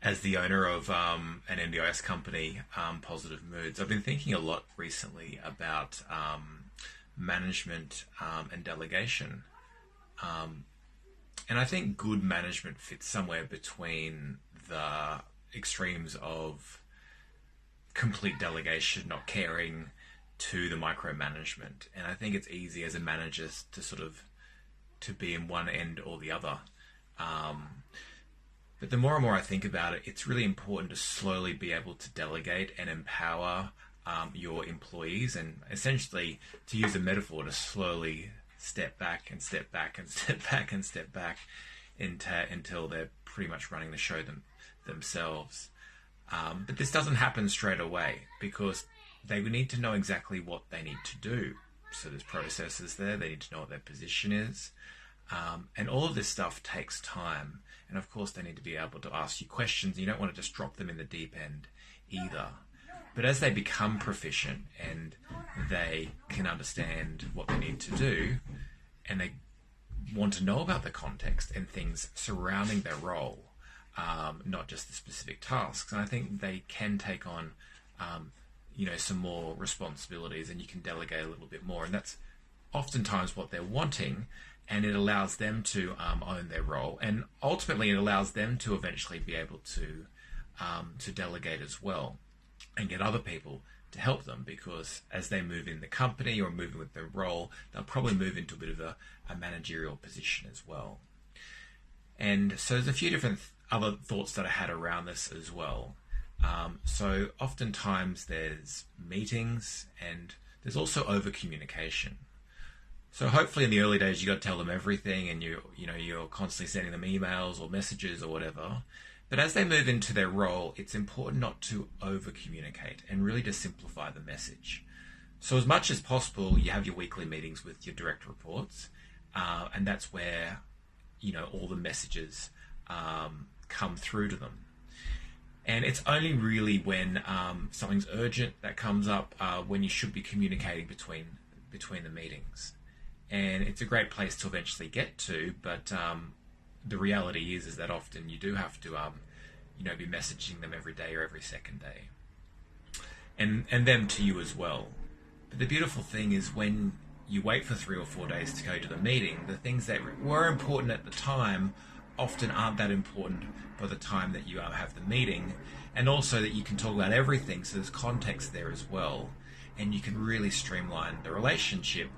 As the owner of an NDIS company, Positive Moods, I've been thinking a lot recently about management and delegation. And I think good management fits somewhere between the extremes of complete delegation, not caring, to the micromanagement. And I think it's easy as a manager to to be in one end or the other. But the more and more I think about it, it's really important to slowly be able to delegate and empower your employees, and essentially, to use a metaphor, to slowly step back and step back and step back and step back until they're pretty much running the show themselves. But this doesn't happen straight away because they need to know exactly what they need to do. So there's processes there. They need to know what their position is. And all of this stuff takes time. And of course, they need to be able to ask you questions. You don't want to just drop them in the deep end either. But as they become proficient and they can understand what they need to do, and they want to know about the context and things surrounding their role, not just the specific tasks. And I think they can take on, some more responsibilities, and you can delegate a little bit more. And that's oftentimes what they're wanting. And it allows them to own their role, and ultimately it allows them to eventually be able to delegate as well, and get other people to help them, because as they move in the company or moving with their role, they'll probably move into a bit of a managerial position as well. And so there's a few different other thoughts that I had around this as well. So oftentimes there's meetings, and there's also over communication. So hopefully in the early days, you got to tell them everything, and you're constantly sending them emails or messages or whatever. But as they move into their role, it's important not to over communicate and really to simplify the message. So as much as possible, you have your weekly meetings with your direct reports, and that's where all the messages come through to them. And it's only really when something's urgent that comes up when you should be communicating between the meetings. And it's a great place to eventually get to, but the reality is that often you do have to, be messaging them every day or every second day, and them to you as well. But the beautiful thing is when you wait for 3 or 4 days to go to the meeting, the things that were important at the time often aren't that important by the time that you have the meeting, and also that you can talk about everything, so there's context there as well, and you can really streamline the relationship.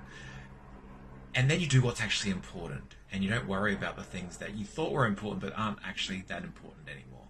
And then you do what's actually important, and you don't worry about the things that you thought were important but aren't actually that important anymore.